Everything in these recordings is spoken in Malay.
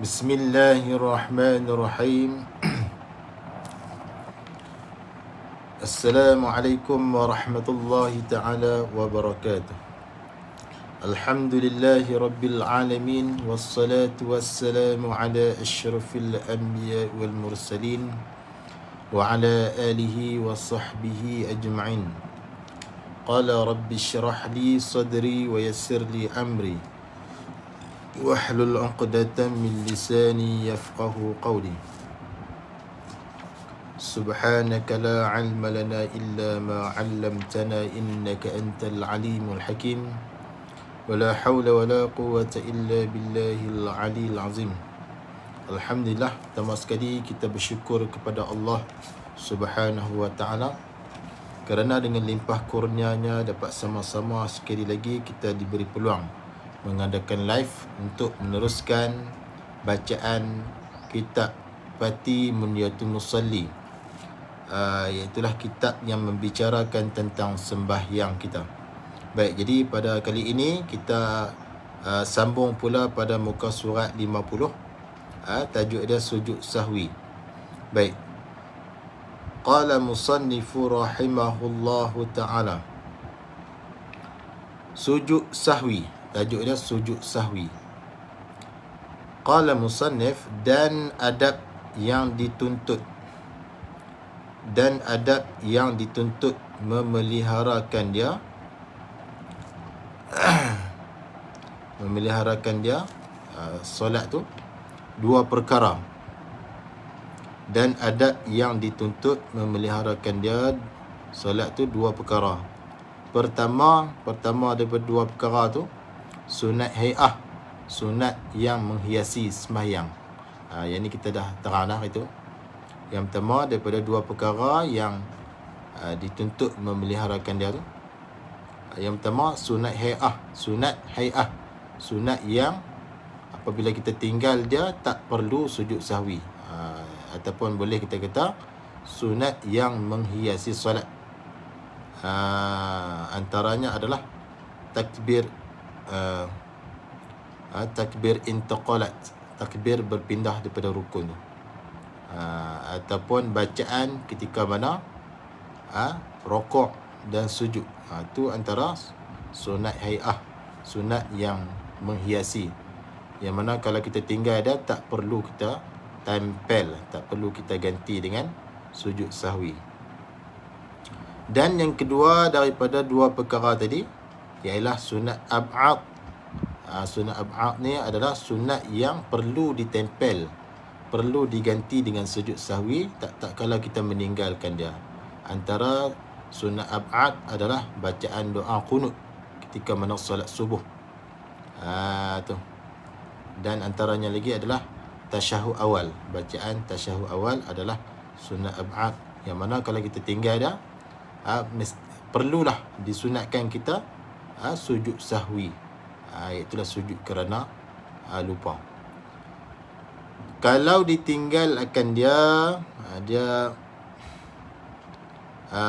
Bismillahirrahmanirrahim. Assalamualaikum warahmatullahi ta'ala wabarakatuh. Alhamdulillahi rabbil alamin. Wassalatu wassalamu ala ashrafil anbiya wal mursalin wa ala alihi wa sahbihi ajma'in. Qala rabbi syrah li sadri wa yassir li amri wahlul 'uqdatam min lisani yafqahu qawli. Subhanaka la 'ilma lana illa ma 'allamtana innaka antal alimul hakim. Wa la hawla wa la quwwata illa billahil 'aliyyil 'azim. Alhamdulillah, pertama sekali kita bersyukur kepada Allah Subhanahu wa taala kerana dengan limpah kurnianya dapat sama-sama sekali lagi kita diberi peluang mengadakan live untuk meneruskan bacaan kitab Fati Munyatul Musalli, iaitulah kitab yang membicarakan tentang sembahyang kita. Baik, jadi pada kali ini kita sambung pula pada muka surat 50. Tajuk dia sujud sahwi. Baik, qala musannifu rahimahullahu ta'ala, sujud sahwi. Tajuk dia sujud sahwi. Qala musannif, dan adab yang dituntut, dan adab yang dituntut memeliharakan dia memeliharakan dia solat tu dua perkara. Dan adab yang dituntut memeliharakan dia solat tu dua perkara. Pertama daripada dua perkara tu sunat hay'ah, sunat yang menghiasi sembahyang. Yang ni kita dah terang dah itu. Yang pertama daripada dua perkara yang dituntut memeliharakan dia tu. Yang pertama sunat hay'ah, sunat yang apabila kita tinggal dia tak perlu sujud sahwi. Ataupun boleh kita kata sunat yang menghiasi solat. Antaranya adalah takbir takbir intiqalat, takbir berpindah daripada rukun tu, ataupun bacaan ketika mana rokok dan sujud. Itu antara sunat hay'ah, sunat yang menghiasi, yang mana kalau kita tinggal dia tak perlu kita tempel, tak perlu kita ganti dengan sujud sahwi. Dan yang kedua daripada dua perkara tadi ialah sunat ab'ad. Sunat ab'ad ni adalah sunat yang perlu ditempel, perlu diganti dengan sujud sahwi tak kala kita meninggalkan dia. Antara sunat ab'ad adalah bacaan doa qunut ketika mana solat subuh. Tu. Dan antaranya lagi adalah tasyahud awal. Bacaan tasyahud awal adalah sunat ab'ad, yang mana kalau kita tinggal dia perlulah disunatkan kita sujud sahwi, itulah sujud kerana lupa. Kalau ditinggal akan dia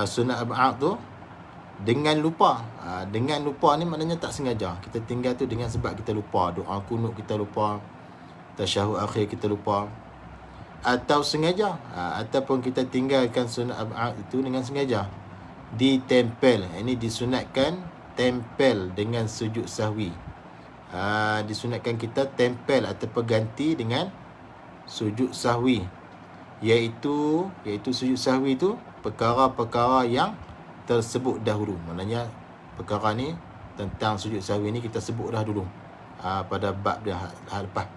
sunat ab'ad tu dengan lupa. Dengan lupa ni maknanya tak sengaja. Kita tinggal tu dengan sebab kita lupa. Doa kunut kita lupa, tasyahud akhir kita lupa, atau sengaja, ataupun kita tinggalkan sunat ab'ad itu dengan sengaja, ditempel. Ini disunatkan tempel dengan sujud sahwi. Disunatkan kita tempel atau ganti dengan sujud sahwi, iaitu sujud sahwi itu perkara-perkara yang tersebut dahulu. Maknanya perkara ni tentang sujud sahwi ni kita sebut dah dulu pada bab dia hal lepas.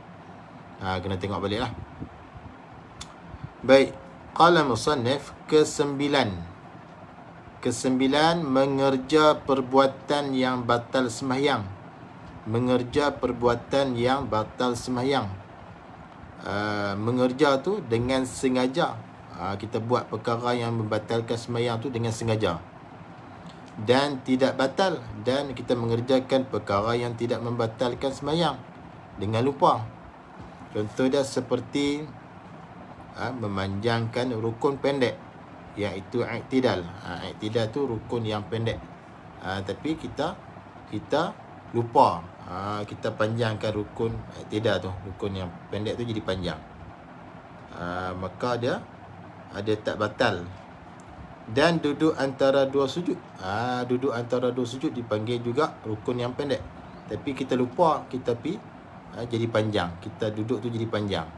Kena tengok balik lah. Baik, qala musannif, kesembilan mengerja perbuatan yang batal sembahyang. Mengerja perbuatan yang batal sembahyang. Mengerja tu dengan sengaja. Kita buat perkara yang membatalkan sembahyang tu dengan sengaja. Dan tidak batal, dan kita mengerjakan perkara yang tidak membatalkan sembahyang dengan lupa. Contoh dia seperti memanjangkan rukun pendek, iaitu i'tidal. I'tidal tu rukun yang pendek, tapi kita lupa, kita panjangkan rukun i'tidal tu, rukun yang pendek tu jadi panjang, maka dia tak batal. Dan duduk antara dua sujud, duduk antara dua sujud dipanggil juga rukun yang pendek. Tapi kita lupa, kita jadi panjang, kita duduk tu jadi panjang,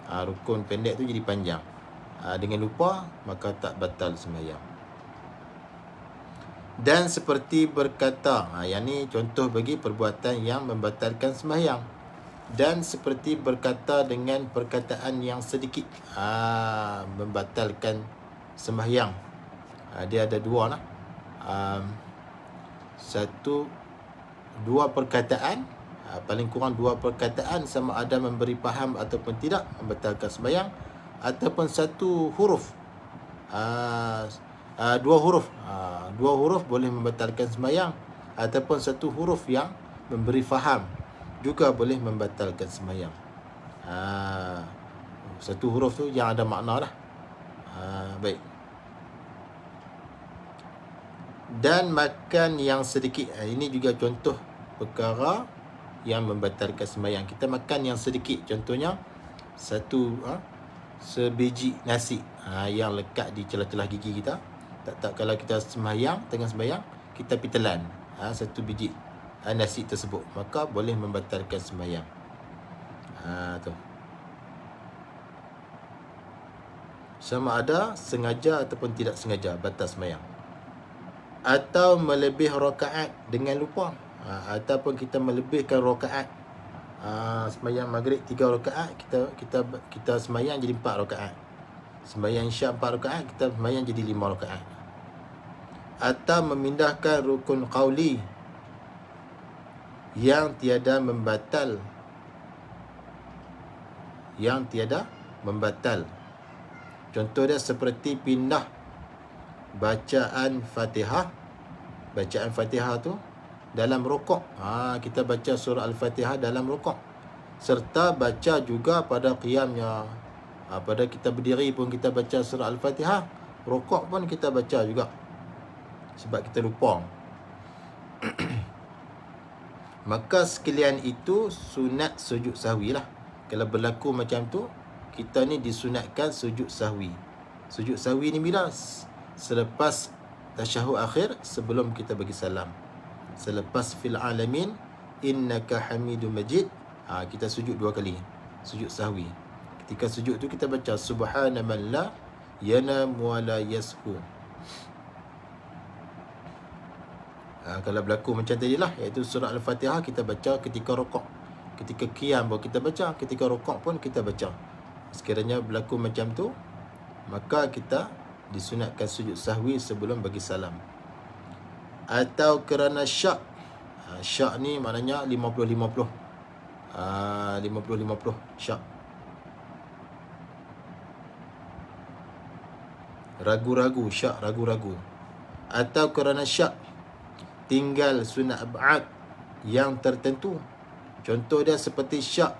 rukun pendek tu jadi panjang. Dengan lupa maka tak batal sembahyang. Dan seperti berkata, yang ni contoh bagi perbuatan yang membatalkan sembahyang. Dan seperti berkata dengan perkataan yang sedikit, membatalkan sembahyang. Dia ada dua lah. Dua perkataan, paling kurang dua perkataan, sama ada memberi faham ataupun tidak, membatalkan sembahyang. Ataupun satu huruf, dua huruf boleh membatalkan sembahyang. Ataupun satu huruf yang memberi faham juga boleh membatalkan sembahyang. Satu huruf tu yang ada makna lah. Baik. Dan makan yang sedikit, ini juga contoh perkara yang membatalkan sembahyang. Kita makan yang sedikit, contohnya sebiji nasi yang lekat di celah-celah gigi kita. Tak kalau kita sembahyang, tengah sembahyang, kita pitelan satu biji nasi tersebut, maka boleh membatalkan sembahyang. Tu. Sama ada sengaja ataupun tidak sengaja, batal sembahyang. Atau melebih rakaat dengan lupa, ataupun kita melebihkan rakaat. Sembahyang maghrib 3 rakaat, kita sembahyang jadi 4 rakaat. Sembahyang isyak 4 rakaat, kita sembahyang jadi 5 rakaat. Atau memindahkan rukun qauli yang tiada membatal, Contoh dia seperti pindah bacaan Fatihah. Bacaan Fatihah tu dalam rukuk, kita baca surah Al-Fatihah dalam rukuk, serta baca juga pada qiyamnya. Pada kita berdiri pun kita baca surah Al-Fatihah, rukuk pun kita baca juga, sebab kita lupa. Maka sekalian itu sunat sujud sahwi lah. Kalau berlaku macam tu, kita ni disunatkan sujud sahwi. Sujud sahwi ni bila? Selepas tasyahud akhir, sebelum kita bagi salam. Selepas fil alamin innaka hamidum majid, kita sujud 2 kali, sujud sahwi. Ketika sujud tu kita baca subhana man la yanam wa la yashu. Kalau berlaku macam tadi lah, iaitu surah Al-Fatihah kita baca ketika rukuk, ketika qiyam pun kita baca, ketika rukuk pun kita baca. Sekiranya berlaku macam tu, maka kita disunatkan sujud sahwi sebelum bagi salam. Atau kerana syak, syak ni maknanya 50-50, 50-50 syak. Ragu-ragu, syak ragu-ragu. Atau kerana syak tinggal sunat ab'ad yang tertentu. Contoh dia seperti syak,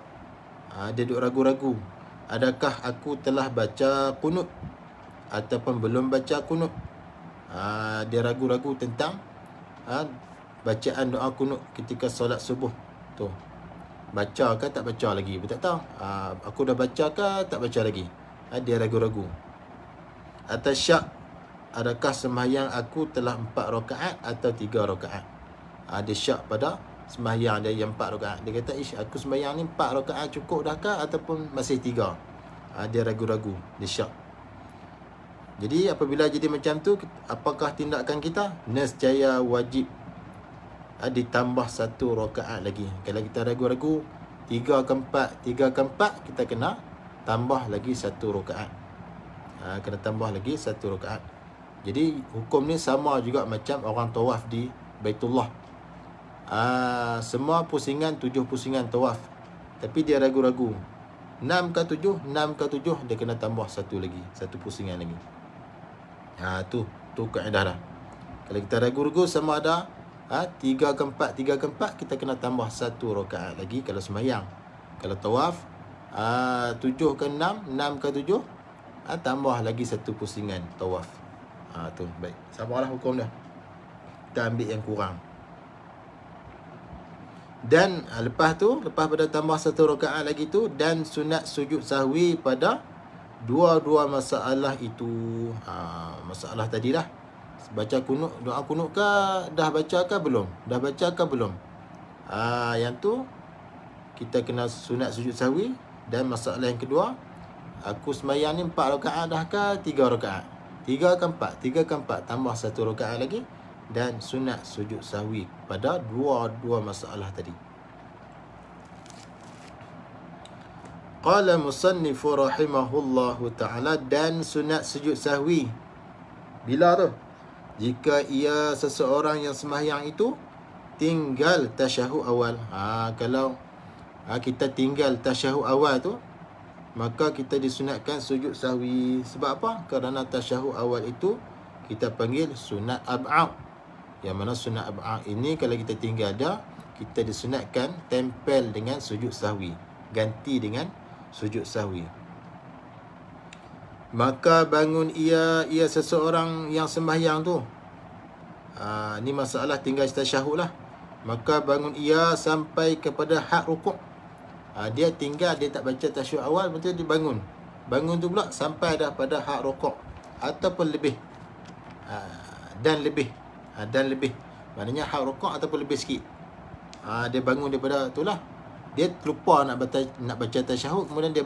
dia duduk ragu-ragu, adakah aku telah baca kunut ataupun belum baca kunut. Dia ragu-ragu tentang bacaan doa kunut ketika solat subuh tu. Baca ke tak baca lagi, dia tak tahu. Aku dah baca ke tak baca lagi. Dia ragu-ragu. Atau syak, adakah sembahyang aku telah 4 rakaat atau 3 rakaat. Dia syak pada sembahyang dia yang 4 rakaat. Dia kata, aku sembahyang ni 4 rakaat cukup dah ke ataupun masih 3. Dia ragu-ragu, dia syak. Jadi apabila jadi macam tu, apakah tindakan kita? Nescaya wajib ditambah 1 rakaat lagi. Kalau kita ragu-ragu 3 ke 4, kita kena tambah lagi 1 rakaat. Kena tambah lagi 1 rakaat. Jadi hukum ni sama juga macam orang tawaf di Baitullah. Semua pusingan 7 pusingan tawaf, tapi dia ragu-ragu 6 ke 7, dia kena tambah 1 lagi, 1 pusingan lagi. Tu kaedah dah. Kalau kita ragu-ragu sama ada 3 ke 4, kita kena tambah 1 rakaat lagi kalau sembahyang. Kalau tawaf 7 ke 6, 6 ke 7, tambah lagi 1 pusingan tawaf. Tu baik. Sabarlah hukum dah. Kita ambil yang kurang. Dan lepas pada tambah satu rakaat lagi tu, dan sunat sujud sahwi pada dua-dua masalah itu. Masalah tadilah, baca kunut, doa kunut ke dah baca ke belum? Dah baca ke belum? Yang tu kita kena sunat sujud sahwi. Dan masalah yang kedua, aku sembahyang ni 4 rakaat dah ke 3 rakaat? 3 ke 4? 3 ke 4 tambah satu rakaat lagi, dan sunat sujud sahwi pada dua-dua masalah tadi. Qala musannifu rahimahullahu ta'ala, dan sunat sujud sahwi bila tu? Jika ia seseorang yang sembahyang itu tinggal tasyahud awal. Kalau kita tinggal tasyahud awal tu, maka kita disunatkan sujud sahwi. Sebab apa? Kerana tasyahud awal itu kita panggil sunat ab'ad. Yang mana sunat ab'ad ini kalau kita tinggal dah, kita disunatkan tempel dengan sujud sahwi, ganti dengan sujud sahwi. Maka bangun ia seseorang yang sembahyang tu, ni masalah tinggal tasyahud lah. Maka bangun ia sampai kepada had rukuk. Dia tinggal, dia tak baca tasyahud awal, betul dia bangun tu pula sampai dah pada had rukuk ataupun lebih, dan lebih, maknanya had rukuk ataupun lebih sikit. Dia bangun daripada tu lah, dia terlupa nak baca tasyahud, kemudian dia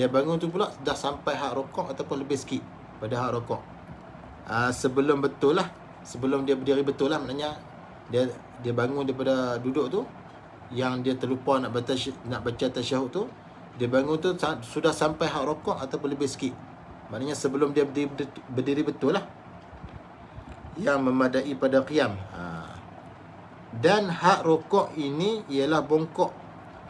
bangun tu pula dah sampai had rukuk ataupun lebih sikit pada had rukuk. Sebelum betul lah, sebelum dia berdiri betul lah, maknanya dia bangun daripada duduk tu, yang dia terlupa nak baca tasyahud tu, dia bangun tu sudah sampai had rukuk ataupun lebih sikit, maknanya sebelum dia berdiri betul lah, yang memadai pada qiyam. Dan hak rukuk ini ialah bongkok.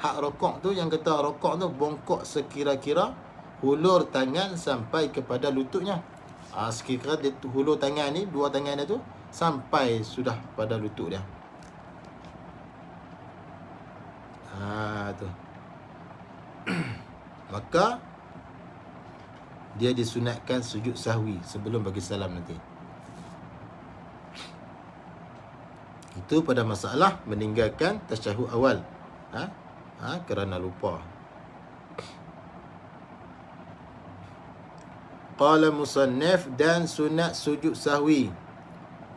Hak rukuk tu, yang kata rukuk tu bongkok sekira-kira hulur tangan sampai kepada lututnya. Sekira-kira dia hulur tangan ni, dua tangan dia tu sampai sudah pada lutut dia. Tu. Maka dia disunatkan sujud sahwi sebelum bagi salam nanti. Itu pada masalah meninggalkan tasyahud awal, kerana lupa. Qala musannif, dan sunat sujud sahwi.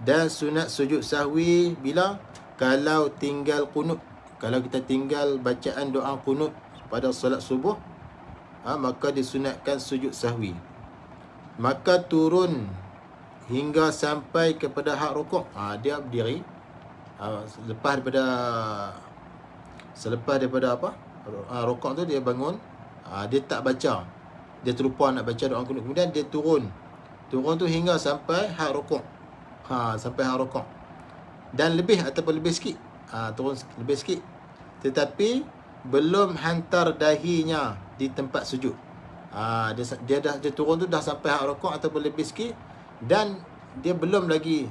Dan sunat sujud sahwi bila? Kalau tinggal kunut. Kalau kita tinggal bacaan doa kunut pada solat subuh, maka disunatkan sujud sahwi. Maka turun hingga sampai kepada hak rukuk. Dia berdiri, selepas daripada rukuk tu dia bangun, dia tak baca, dia terlupa nak baca doa kunut, kemudian dia turun tu hingga sampai hak rukuk, sampai hak rukuk, dan lebih ataupun lebih sikit, turun lebih sikit, tetapi belum hantar dahinya di tempat sujud. Dia turun tu dah sampai hak rukuk ataupun lebih sikit, dan dia belum lagi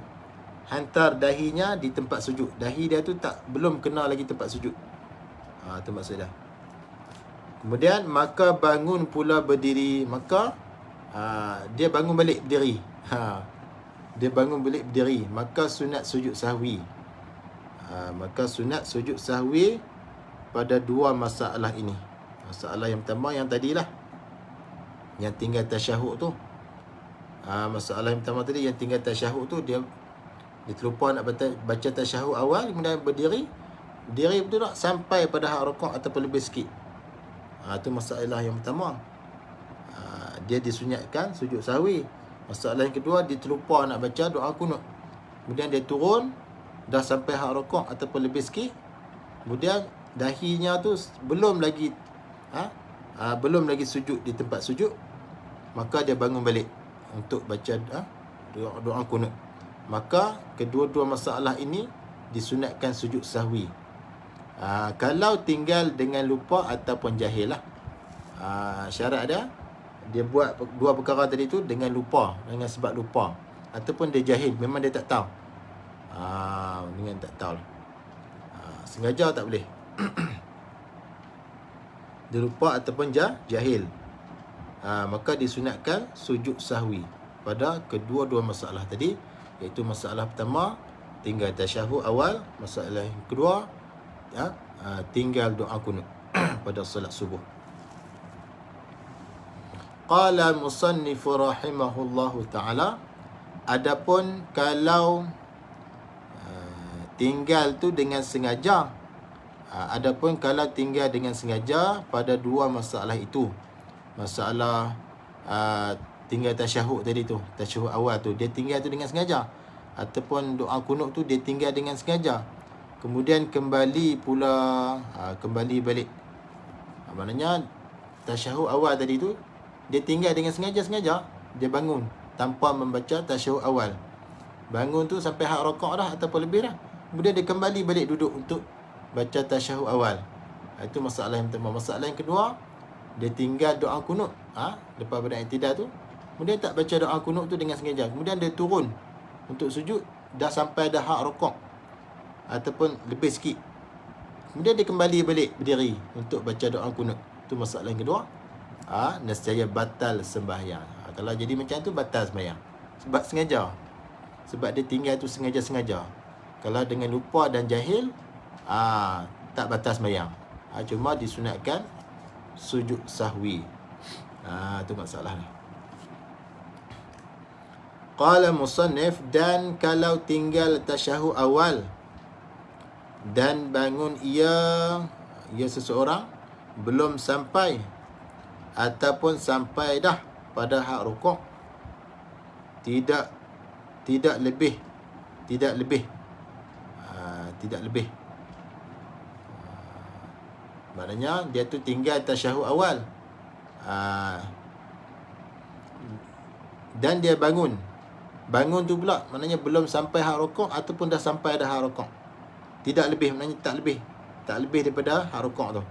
hantar dahinya di tempat sujud. Dahi dia tu belum kena lagi tempat sujud. Itu maksud dia. Kemudian maka bangun pula berdiri. Maka dia bangun balik berdiri. Dia bangun balik berdiri. Maka sunat sujud sahwi. Maka sunat sujud sahwi pada dua masalah ini. Masalah yang pertama yang tadilah, yang tinggal tasyahud tu. Masalah yang pertama tadi, yang tinggal tasyahud tu, dia terlupa nak baca tasyahud awal, kemudian berdiri betul tak sampai pada hak rukuk ataupun lebih sikit. Itu masalah yang pertama. Dia disunatkan sujud sahwi. Masalah yang kedua, dia terlupa nak baca doa kunut, kemudian dia turun dah sampai hak rukuk ataupun lebih sikit, kemudian dahinya tu belum lagi sujud di tempat sujud, maka dia bangun balik untuk baca doa kunut. Maka kedua-dua masalah ini disunatkan sujud sahwi. Kalau tinggal dengan lupa ataupun jahil lah. Syarat dia buat dua perkara tadi tu dengan lupa, dengan sebab lupa, ataupun dia jahil, memang dia tak tahu. Dengan tak tahu lah. Sengaja tak boleh. Dia lupa ataupun jahil. Maka disunatkan sujud sahwi pada kedua-dua masalah tadi, iaitu masalah pertama tinggal tasyahud awal, masalah yang kedua tinggal doa kunut pada solat subuh. Qala al-musannif rahimahullahu ta'ala, adapun kalau tinggal tu dengan sengaja, adapun kalau tinggal dengan sengaja pada dua masalah itu, masalah tinggal tasyahud tadi tu, tasyahud awal tu dia tinggal tu dengan sengaja, ataupun doa kunut tu dia tinggal dengan sengaja, kemudian kembali pula, kembali balik, maknanya tasyahud awal tadi tu dia tinggal dengan sengaja, dia bangun tanpa membaca tasyahud awal, bangun tu sampai hak rakaat dah ataupun lebih dah, kemudian dia kembali balik duduk untuk baca tasyahud awal. Itu masalah yang pertama. Masalah yang kedua, dia tinggal doa kunut lepas pada i'tidal tu, kemudian tak baca doa kunut tu dengan sengaja, kemudian dia turun untuk sujud, dah sampai dah hak rakaat ataupun lebih sikit, kemudian dia kembali balik berdiri untuk baca doa kunut. Itu masalah yang kedua. Nescaya batal sembahyang. Kalau jadi macam tu batal sembahyang sebab sengaja, sebab dia tinggal tu sengaja-sengaja. Kalau dengan lupa dan jahil, tak batal sembahyang, cuma disunatkan sujud sahwi. Itu masalah ni. Qala musannif, dan kalau tinggal tasyahud awal dan bangun ia seseorang belum sampai ataupun sampai dah pada hak rukuk, tidak lebih maknanya dia tu tinggal tasyahud awal, dan dia bangun tu pula maknanya belum sampai hak rukuk ataupun dah sampai dah hak rukuk, tidak lebih, maknanya tak lebih daripada hak rukuk tu,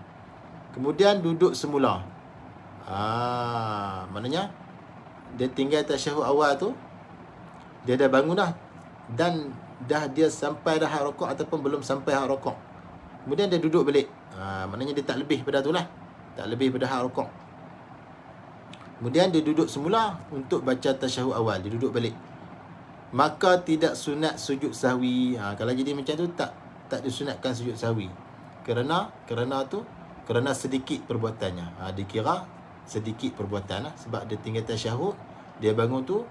kemudian duduk semula. Maknanya dia tinggal tasyahud awal tu, dia dah bangun dah, dan dah dia sampai dah hak rukuk ataupun belum sampai hak rukuk, kemudian dia duduk balik. Maknanya dia tak lebih pada tu lah, tak lebih pada hak rukuk, kemudian dia duduk semula untuk baca tasyahud awal, dia duduk balik, maka tidak sunat sujud sahwi. Kalau jadi macam tu tak disunatkan sujud sahwi, kerana sedikit perbuatannya, dikira sedikit perbuatan lah, sebab dia tinggal tasyahud, dia bangun tu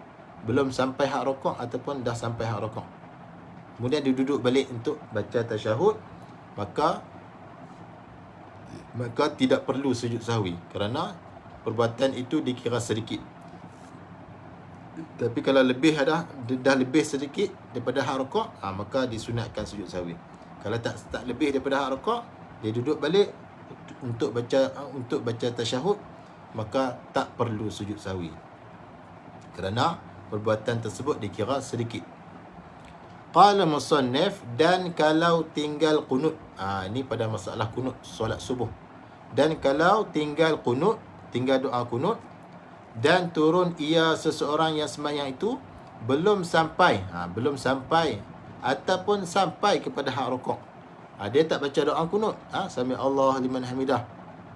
belum sampai hak rukuk ataupun dah sampai hak rukuk, kemudian dia duduk balik untuk baca tasyahud, maka tidak perlu sujud sahwi, kerana perbuatan itu dikira sedikit. Tapi kalau dah lebih sedikit daripada hak rukuk, maka disunatkan sujud sahwi. Kalau tak lebih daripada hak rukuk, dia duduk balik untuk baca tasyahud, maka tak perlu sujud sahwi, kerana perbuatan tersebut dikira sedikit. Qala musannif, dan kalau tinggal qunut, ini pada masalah qunut solat subuh, dan kalau tinggal qunut, tinggal doa qunut, dan turun ia seseorang yang sembahyang itu belum sampai ataupun sampai kepada hak rukuk, dia tak baca doa qunut, sami Allah liman hamidah,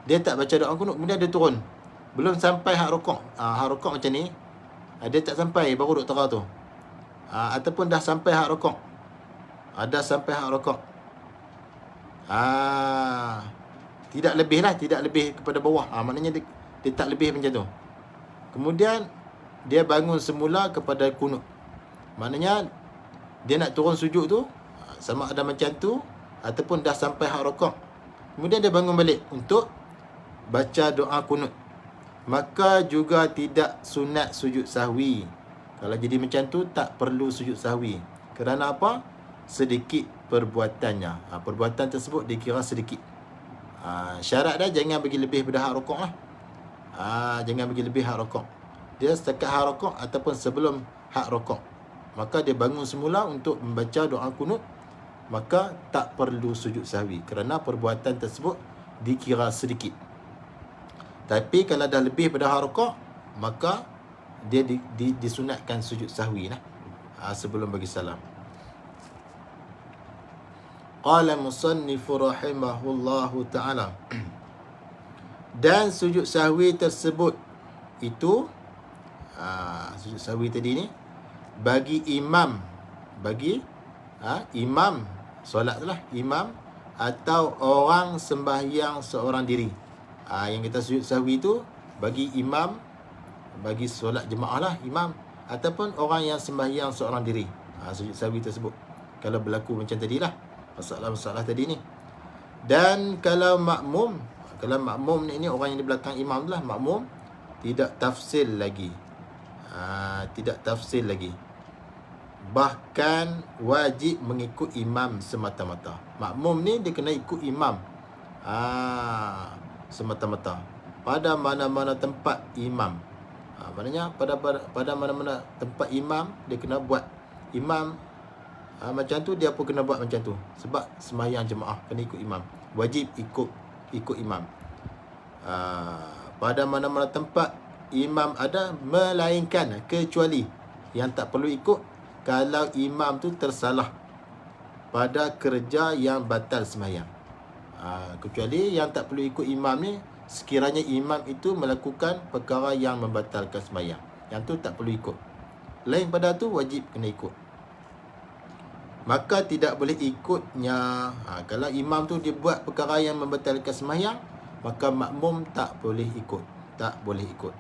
dia tak baca doa qunut, kemudian dia turun belum sampai hak rukuk. Hak rukuk macam ni, dia tak sampai baru duk tera tu, ataupun dah sampai hak rukuk, tidak lebih kepada bawah, maknanya dia tak lebih macam tu, kemudian dia bangun semula kepada kunut, maknanya dia nak turun sujud tu, sama ada macam tu ataupun dah sampai hak rukuk, kemudian dia bangun balik untuk baca doa kunut, maka juga tidak sunat sujud sahwi. Kalau jadi macam tu tak perlu sujud sahwi. Kerana apa? Sedikit perbuatannya, perbuatan tersebut dikira sedikit. Syarat dah jangan bagi lebih pada hak rukuk lah. Jangan bagi lebih hak rukuk. Dia setakat hak rukuk ataupun sebelum hak rukuk, maka dia bangun semula untuk membaca doa kunut, maka tak perlu sujud sahwi, kerana perbuatan tersebut dikira sedikit. Tapi kalau dah lebih pada hak rukuk, maka dia disunatkan sujud sahwi lah, sebelum bagi salam. Qala musannifu rahimahullahu ta'ala, dan sujud sahwi tersebut itu, sujud sahwi tadi ni bagi imam, imam solat tu lah, imam atau orang sembahyang seorang diri. Yang kita sujud sahwi itu bagi imam, bagi solat jemaah lah imam, ataupun orang yang sembahyang seorang diri. Sujud sahwi tersebut kalau berlaku macam tadilah, masalah-masalah tadi ni. Dan kalau makmum ni orang yang di belakang imam tu lah, makmum tidak tafsil lagi. Tidak tafsil lagi. Bahkan wajib mengikut imam semata-mata. Makmum ni dia kena ikut imam semata-mata pada mana-mana tempat imam. Maknanya pada mana-mana tempat imam dia kena buat imam macam tu, dia pun kena buat macam tu. Sebab sembahyang jemaah kena ikut imam. Wajib ikut imam. Pada mana-mana tempat imam ada, melainkan kecuali yang tak perlu ikut kalau imam tu tersalah pada kerja yang batal sembahyang. Kecuali yang tak perlu ikut imam ni sekiranya imam itu melakukan perkara yang membatalkan sembahyang. Yang tu tak perlu ikut. Lain pada tu wajib kena ikut. Maka tidak boleh ikutnya. Kalau imam tu dia buat perkara yang membatalkan sembahyang, maka makmum tak boleh ikut. Tak boleh ikut.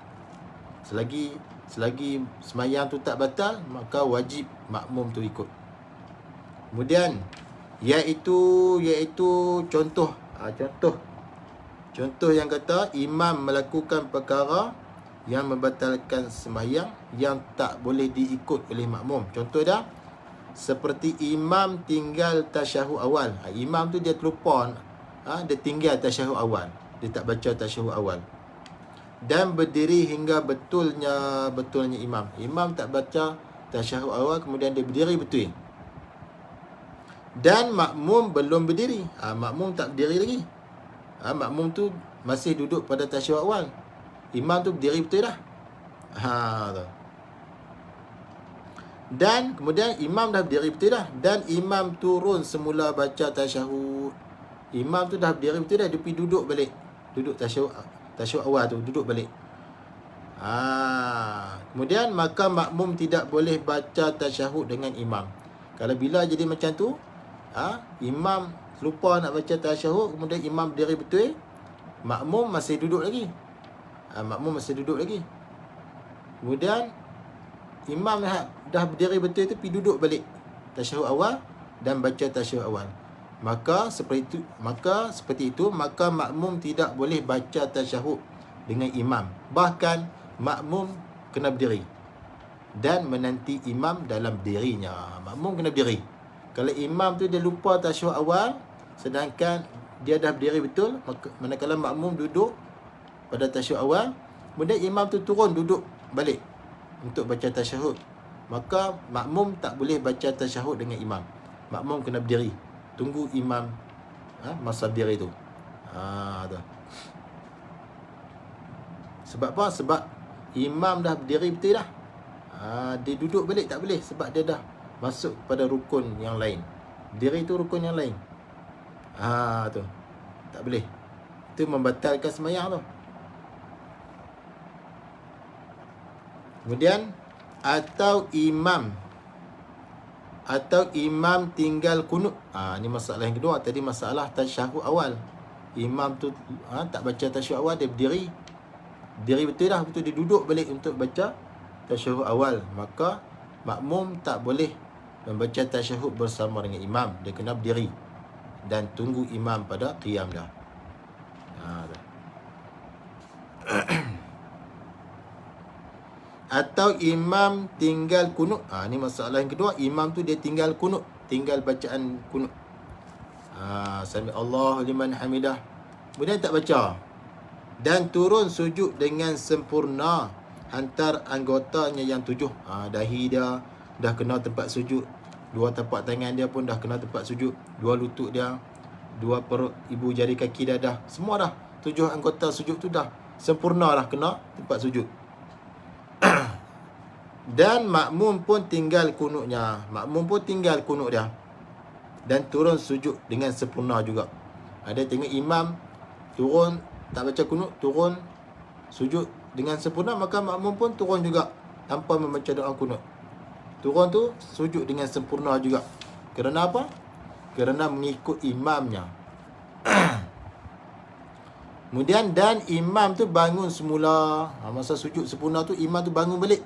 Selagi sembahyang tu tak batal, maka wajib makmum tu ikut. Kemudian iaitu contoh yang kata imam melakukan perkara yang membatalkan sembahyang yang tak boleh diikut oleh makmum. Contoh dia seperti imam tinggal tasyahud awal. Imam tu dia terlupa, dia tinggal tasyahud awal, dia tak baca tasyahud awal, dan berdiri hingga betulnya imam. Imam tak baca tasyahud awal, kemudian dia berdiri betul. Dan makmum belum berdiri. Makmum tak berdiri lagi. Makmum tu masih duduk pada tasyahud awal. Imam tu berdiri betul dah. Dan kemudian imam dah berdiri betul dah, dan imam turun semula baca tasyahud. Imam tu dah berdiri betul dah, dia pergi duduk balik. Duduk tasyahud awal tu, duduk balik. Kemudian maka makmum tidak boleh baca tasyahud dengan imam. Kalau bila jadi macam tu, imam lupa nak baca tasyahud, kemudian imam berdiri betul, makmum masih duduk lagi. Kemudian imam dah berdiri betul tu pergi duduk balik tasyahud awal dan baca tasyahud awal. Maka seperti itu maka makmum tidak boleh baca tasyahud dengan imam. Bahkan makmum kena berdiri dan menanti imam dalam dirinya. Makmum kena berdiri. Kalau imam tu dia lupa tasyahud awal sedangkan dia dah berdiri betul, manakala makmum duduk pada tasyahud awal, kemudian imam tu turun duduk balik untuk baca tasyahud, maka makmum tak boleh baca tasyahud dengan imam. Makmum kena berdiri, tunggu imam masa berdiri tu. Tu. Sebab apa? Sebab imam dah berdiri betul dah. Dia duduk balik tak boleh, sebab dia dah masuk pada rukun yang lain. Berdiri tu rukun yang lain. Tu. Tak boleh. Itu membatalkan sembahyang tu. Kemudian atau imam tinggal kunut. Ni masalah yang kedua. Tadi masalah tasyahud awal. Imam tu tak baca tasyahud awal, dia berdiri betul dah, betul dia duduk balik untuk baca tasyahud awal, maka makmum tak boleh membaca tasyahud bersama dengan imam. Dia kena berdiri dan tunggu imam pada qiyam dah. Atau imam tinggal kunut. Ni masalah yang kedua. Imam tu dia tinggal kunut, tinggal bacaan kunut. Sami Allahu liman hamidah, kemudian tak baca, dan turun sujud dengan sempurna hantar anggotanya yang 7. Dahi dia dah kena tempat sujud, 2 tapak tangan dia pun dah kena tempat sujud, 2 lutut dia, 2 perut ibu jari kaki dia dah, semua dah 7 anggota sujud tu dah sempurna dah kena tempat sujud. Dan makmum pun tinggal kunutnya. Makmum pun tinggal kunut dia dan turun sujud dengan sempurna juga. Ada tengok imam turun tak baca kunut, turun sujud dengan sempurna, maka makmum pun turun juga tanpa membaca doa kunut. Turun tu sujud dengan sempurna juga. Kerana apa? Kerana mengikut imamnya. Kemudian dan imam tu bangun semula. Masa sujud sempurna tu imam tu bangun balik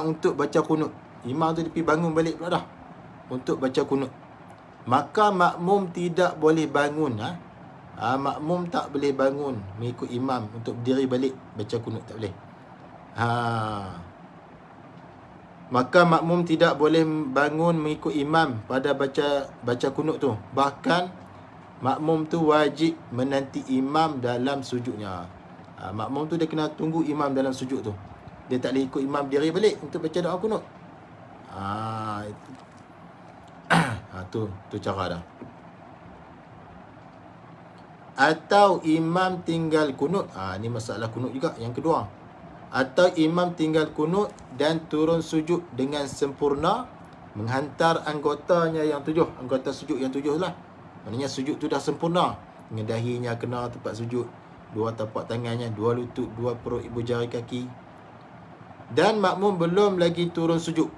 untuk baca kunut. Imam tu dia pergi bangun balik pula dah untuk baca kunut. Maka makmum tidak boleh bangun. Makmum tak boleh bangun mengikut imam untuk berdiri balik baca kunut, tak boleh. Maka makmum tidak boleh bangun mengikut imam pada baca kunut tu. Bahkan makmum tu wajib menanti imam dalam sujudnya. Makmum tu dia kena tunggu imam dalam sujud tu. Dia tak boleh ikut imam berdiri balik untuk baca doa kunut. Tu cara dah. Atau imam tinggal kunut. Ni masalah kunut juga yang kedua. Atau imam tinggal kunut dan turun sujud dengan sempurna, menghantar anggotanya yang 7. Anggota sujud yang 7 lah. Maknanya sujud tu dah sempurna. Dengan dahinya kena tempat sujud, 2 tapak tangannya, 2 lutut, 2 perut ibu jari kaki. Dan makmum belum lagi turun sujud.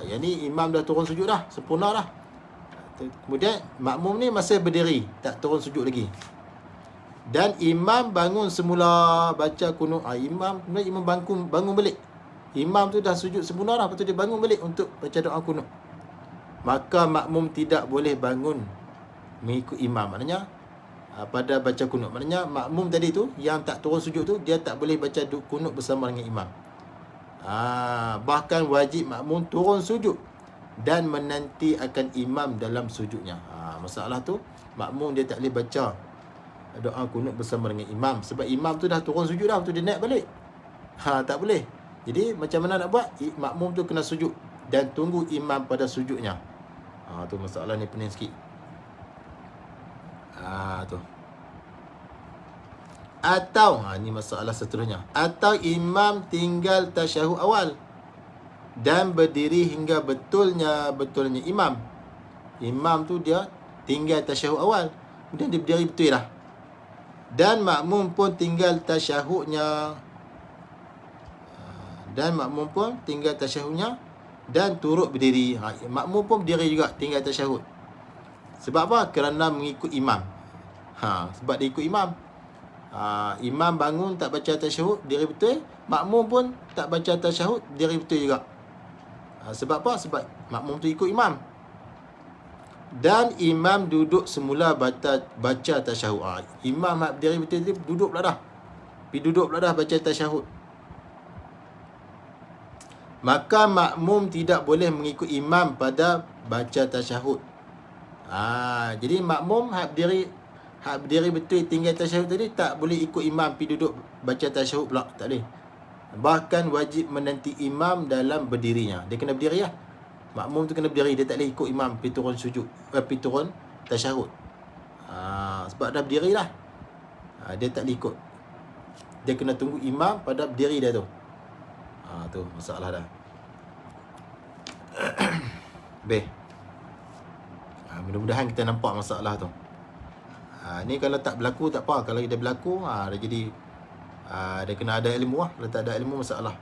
Yang ni imam dah turun sujud dah, sempurna dah. Kemudian makmum ni masih berdiri, tak turun sujud lagi. Dan imam bangun semula baca kunut. Imam bangun balik. Imam tu dah sujud sempurna dah, lepas tu dia bangun balik untuk baca doa kunut. Maka makmum tidak boleh bangun mengikut imam. Maknanya pada baca kunut, maknanya makmum tadi tu yang tak turun sujud tu, dia tak boleh baca kunut bersama dengan imam. Bahkan wajib makmum turun sujud dan menanti akan imam dalam sujudnya. Masalah tu makmum dia tak boleh baca doa kunut bersama dengan imam, sebab imam tu dah turun sujud dah, tu dia naik balik. Tak boleh. Jadi macam mana nak buat? Makmum tu kena sujud dan tunggu imam pada sujudnya. Tu masalah ni pening sikit. Tu. Atau ni masalah seterusnya. Atau imam tinggal tasyahud awal dan berdiri hingga betulnya imam. Imam tu dia tinggal tasyahud awal, kemudian dia berdiri betul dah. Dan makmum pun tinggal tasyahudnya. Dan turut berdiri. Makmum pun berdiri juga, tinggal tasyahud. Sebab apa? Kerana mengikut imam. Sebab dia ikut imam. Imam bangun tak baca tasyahud, diri betul. Makmum pun tak baca tasyahud, diri betul juga. Sebab apa? Sebab makmum tu ikut imam. Dan imam duduk semula baca tasyahud. Imam berdiri betul tu duduk pula dah. Duduk pula dah baca tasyahud. Maka makmum tidak boleh mengikut imam pada baca tasyahud. Jadi makmum berdiri betul tinggal tasyahud tadi tak boleh ikut imam pergi duduk baca tasyahud pula, tak boleh. Bahkan wajib menanti imam dalam berdirinya. Dia kena berdiri lah. Makmum tu kena berdiri, dia tak boleh ikut imam pergi turun sujud, pergi turun tasyahud. Sebab dah berdiri lah. Dia tak boleh ikut. Dia kena tunggu imam pada berdiri dia tu. Tu masalah dah. Baik. Mudah-mudahan kita nampak masalah tu. Ni kalau tak berlaku tak apa. Kalau dia berlaku, dia jadi dia kena ada ilmu lah. Kalau tak ada ilmu, masalah.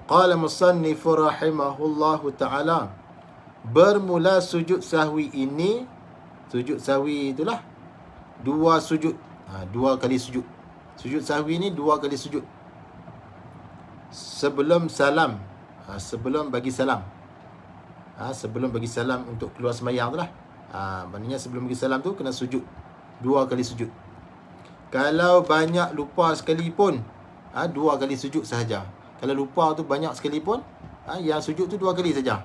Qala musannif rahimahullahu ta'ala, bermula sujud sahwi ini, sujud sahwi itulah 2 sujud. 2 kali sujud. Sujud sahwi ni 2 kali sujud. Sebelum salam. Sebelum bagi salam. Sebelum bagi salam untuk keluar sembahyang tu lah. Maknanya sebelum bagi salam tu kena sujud 2 kali sujud. Kalau banyak lupa sekalipun, 2 kali sujud sahaja. Kalau lupa tu banyak sekalipun, yang sujud tu 2 kali saja.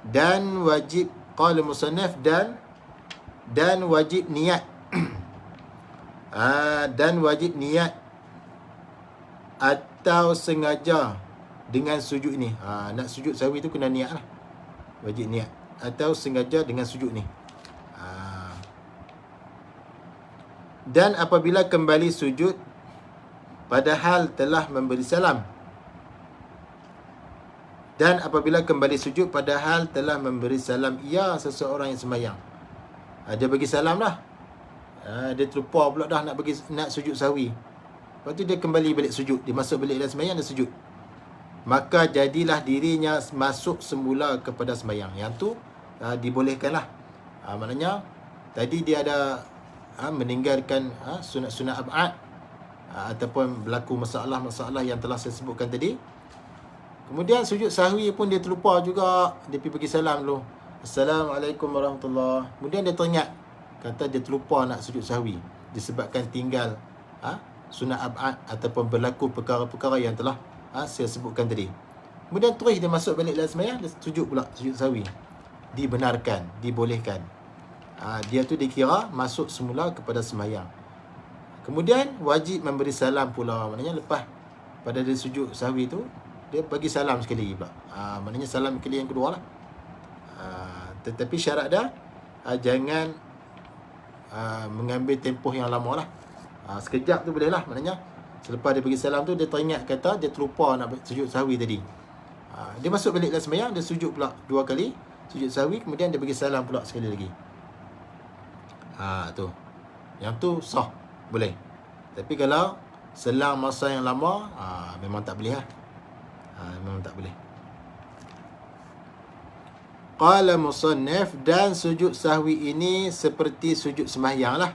Dan wajib, qala musannaf, dan wajib niat. Dan wajib niat atau sengaja dengan sujud ni. Nak sujud sahwi tu kena niat lah. Wajib niat atau sengaja dengan sujud ni. Dan apabila kembali sujud padahal telah memberi salam. Dan apabila kembali sujud padahal telah memberi salam ia seseorang yang sembahyang. Dia bagi salam dah. Dia terlupa pula dah nak sujud sahwi. Lepas tu dia kembali balik sujud. Dia masuk balik dalam sembahyang, dia sujud. Maka jadilah dirinya masuk semula kepada sembahyang. Yang tu dibolehkanlah. Maknanya tadi dia ada meninggalkan sunat-sunat ab'ad ataupun berlaku masalah-masalah yang telah saya sebutkan tadi. Kemudian sujud sahwi pun dia terlupa juga. Dia pergi bagi salam dulu, Assalamualaikum warahmatullahi. Kemudian dia teringat, kata dia terlupa nak sujud sahwi disebabkan tinggal sunat ab'ad ataupun berlaku perkara-perkara yang telah saya sebutkan tadi. Kemudian terus dia masuk balik dalam sembahyang, dia sujud pula sujud sahwi. Dibenarkan, dibolehkan. Dia tu dikira masuk semula kepada sembahyang. Kemudian wajib memberi salam pula. Maknanya lepas pada dia sujud sahwi tu, dia bagi salam sekali pula. Maknanya salam kali yang kedua lah. Tetapi syarat dia jangan mengambil tempoh yang lama lah. Sekejap tu boleh lah. Maknanya selepas dia bagi salam tu, dia teringat kata dia terlupa nak sujud sahwi tadi. Dia masuk balik dalam sembahyang, dia sujud pula 2 kali sujud sahwi, kemudian dia bagi salam pula sekali lagi. Tu. Yang tu sah, boleh. Tapi kalau selang masa yang lama, memang tak boleh lah. Memang tak boleh. Qala musannif, dan sujud sahwi ini seperti sujud sembahyang lah.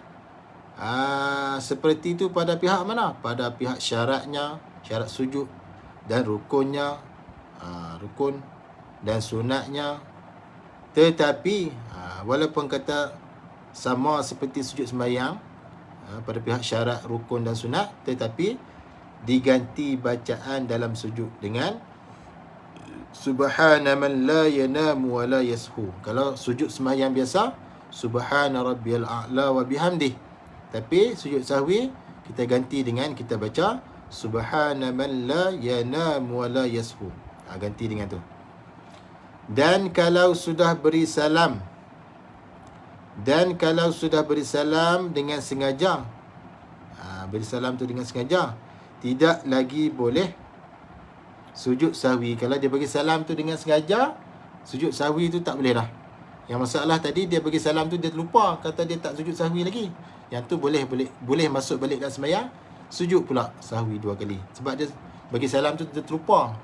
Seperti itu pada pihak mana? Pada pihak syaratnya, syarat sujud, dan rukunnya, rukun dan sunatnya. Tetapi walaupun kata sama seperti sujud sembahyang pada pihak syarat, rukun dan sunat, tetapi diganti bacaan dalam sujud dengan Subhana man la yanamu wa la yashu. Kalau sujud sembahyang biasa, Subhana rabbiyal a'la wa bihamdih. Tapi sujud sahwi kita ganti dengan kita baca Subhana man la yanamu wa la yashu. Ganti dengan tu. Dan kalau sudah beri salam, dengan sengaja, beri salam tu dengan sengaja, tidak lagi boleh sujud sahwi. Kalau dia bagi salam tu dengan sengaja, sujud sahwi tu tak boleh dah. Yang masalah tadi dia bagi salam tu dia terlupa, kata dia tak sujud sahwi lagi. Yang tu boleh masuk balik dalam sembahyang, sujud pula sahwi 2 kali. Sebab dia bagi salam tu dia terlupa.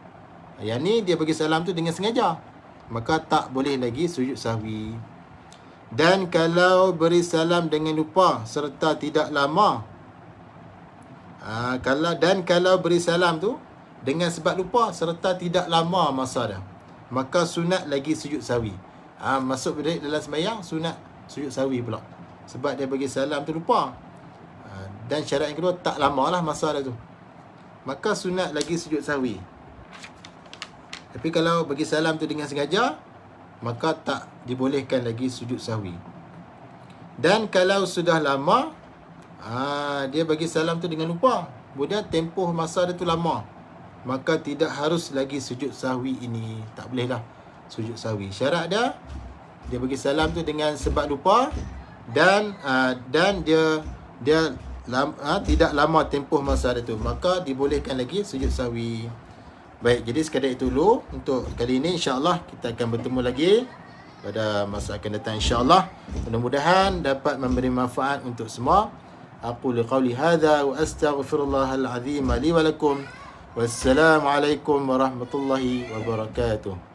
Yang ni dia bagi salam tu dengan sengaja, maka tak boleh lagi sujud sahwi. Dan kalau beri salam dengan lupa serta tidak lama, kalau beri salam tu dengan sebab lupa serta tidak lama masa dia, maka sunat lagi sujud sahwi. Masuk dalam sembahyang, sunat sujud sahwi pula, sebab dia bagi salam tu lupa. Dan syarat yang kedua, tak lama lah masa dia tu, maka sunat lagi sujud sahwi. Tapi kalau bagi salam tu dengan sengaja, maka tak dibolehkan lagi sujud sahwi. Dan kalau sudah lama, dia bagi salam tu dengan lupa, kemudian tempoh masa dia tu lama, maka tidak harus lagi sujud sahwi ini. Tak boleh lah sujud sahwi. Syarat dia bagi salam tu dengan sebab lupa, dan dia tidak lama tempoh masa dia tu, maka dibolehkan lagi sujud sahwi. Baik, jadi sekadar itu dulu untuk kali ini. InsyaAllah kita akan bertemu lagi pada masa akan datang, insyaAllah. Mudah-mudahan dapat memberi manfaat untuk semua. Aku liqauli hadha wa astaghfirullahal azim li wa lakum. Wassalamualaikum warahmatullahi wabarakatuh.